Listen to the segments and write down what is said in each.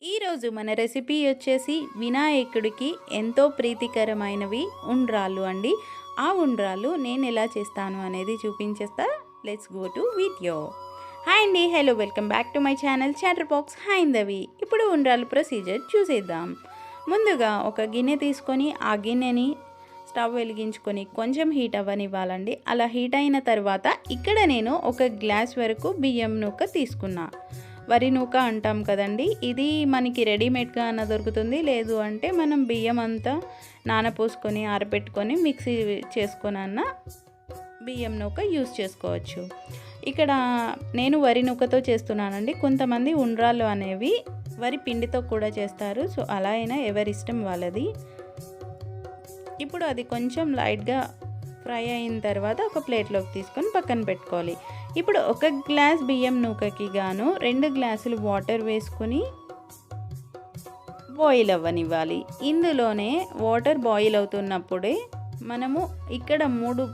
ఈరోజు మన రెసిపీ వచ్చేసి వినాయకుడికి ఎంతో ప్రీతికరమైనవి ఉండ్రాళ్ళు అండి. ఆ ఉండ్రాళ్ళు నేను ఎలా చేస్తాను అనేది చూపించేస్తా. Let's go to video. Hi అండి, hello, welcome back to my channel chatter box Haindavi. ఇప్పుడు ఉండ్రాళ్ళు ప్రొసీజర్ చూసేద్దాం. ముందుగా ఒక గిన్నె తీసుకొని ఆ గిన్నెని స్టవ్ వెలిగించుకొని కొంచెం హీట్ అవ్వనివ్వాలండి. అలా హీట్ అయిన తర్వాత ఇక్కడ నేను ఒక గ్లాస్ వరకు బియ్యం నూక తీసుకున్నా. వరి నూక అంటాం కదండి, ఇది మనకి రెడీమేడ్గా అన్న దొరుకుతుంది. లేదు అంటే మనం బియ్యం అంతా నానపోసుకొని ఆరబెట్టుకొని మిక్సీ చేసుకొని అన్న బియ్యం నూక యూస్ చేసుకోవచ్చు. ఇక్కడ నేను వరి నూకతో చేస్తున్నానండి. కొంతమంది ఉండ్రాళ్ళు అనేవి వరి పిండితో కూడా చేస్తారు. సో అలా అయినా ఎవరి ఇష్టం వాళ్ళది. ఇప్పుడు అది కొంచెం లైట్గా ఫ్రై అయిన తర్వాత ఒక ప్లేట్లోకి తీసుకొని పక్కన పెట్టుకోవాలి. ఇప్పుడు ఒక గ్లాస్ బియ్యం నూకకి గాను 2 గ్లాసులు వాటర్ వేసుకొని బాయిల్ అవ్వనివ్వాలి. ఇందులోనే వాటర్ బాయిల్ అవుతున్నప్పుడే మనము ఇక్కడ 3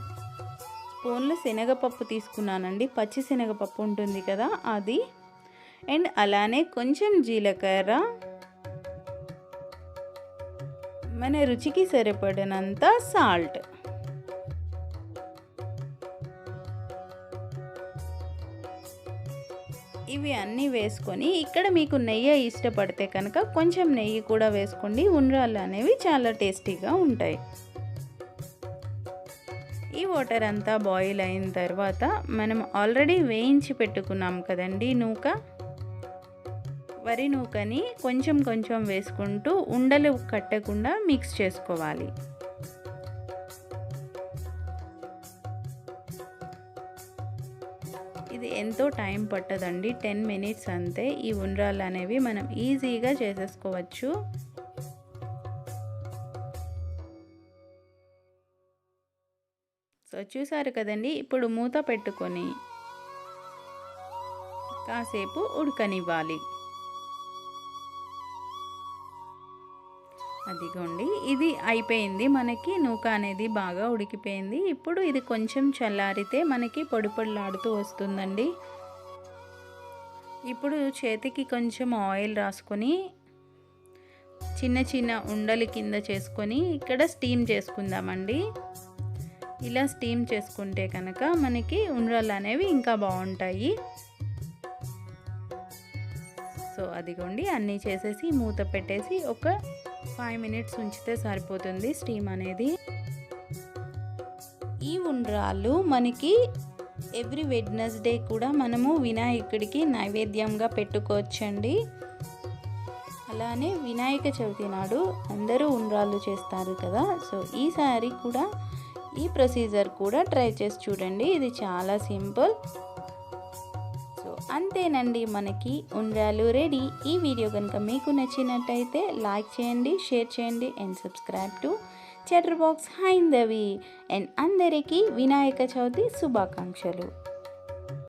స్పూన్లు శనగపప్పు తీసుకున్నానండి. పచ్చి శనగపప్పు ఉంటుంది కదా, అది. అండ్ అలానే కొంచెం జీలకర్ర, మన రుచికి సరిపడినంత సాల్ట్. ఇవి అన్నీ వేసుకొని ఇక్కడ మీకు నెయ్యి ఇష్టపడితే కనుక కొంచెం నెయ్యి కూడా వేసుకోండి. ఉండ్రాళ్ళు అనేవి చాలా టేస్టీగా ఉంటాయి. ఈ వాటర్ అంతా బాయిల్ అయిన తర్వాత మనం ఆల్రెడీ వేయించి పెట్టుకున్నాం కదండి నూక, వరి నూకని కొంచెం కొంచెం వేసుకుంటూ ఉండలు కట్టకుండా మిక్స్ చేసుకోవాలి. ఇది ఎంతో టైం పట్టదండి, 10 మినిట్స్ అంతే. ఈ ఉండ్రాళ్ళు అనేవి మనం ఈజీగా చేసేసుకోవచ్చు. సో చూసారు కదండి. ఇప్పుడు మూత పెట్టుకొని కాసేపు ఉడకనివ్వాలి. అదిగోండి, ఇది అయిపోయింది. మనకి నూక అనేది బాగా ఉడికిపోయింది. ఇప్పుడు ఇది కొంచెం చల్లారితే మనకి పొడి పొడిలాడుతూ వస్తుందండి. ఇప్పుడు చేతికి కొంచెం ఆయిల్ రాసుకొని చిన్న చిన్న ఉండలు కింద చేసుకొని ఇక్కడ స్టీమ్ చేసుకుందామండి. ఇలా స్టీమ్ చేసుకుంటే కనుక మనకి ఉండ్రాళ్ళు అనేవి ఇంకా బాగుంటాయి. సో అదిగోండి, అన్నీ చేసేసి మూత పెట్టేసి ఒక 5 మినిట్స్ ఉంచితే సరిపోతుంది స్టీమ్ అనేది. ఈ ఉండ్రాళ్ళు మనకి ఎవ్రీ వెడ్నెస్డే కూడా మనము వినాయకుడికి నైవేద్యంగా పెట్టుకోవచ్చండి. అలానే వినాయక చవితి నాడు అందరూ ఉండ్రాళ్ళు చేస్తారు కదా. సో ఈసారి కూడా ఈ ప్రొసీజర్ కూడా ట్రై చేసి చూడండి. ఇది చాలా సింపుల్. అంతేనండి, మనకి ఉండ్రాళ్ళు రెడీ. ఈ వీడియో కనుక మీకు నచ్చినట్టయితే లైక్ చేయండి, షేర్ చేయండి and subscribe to chatter box Haindavi. And అందరికీ వినాయక చవితి శుభాకాంక్షలు.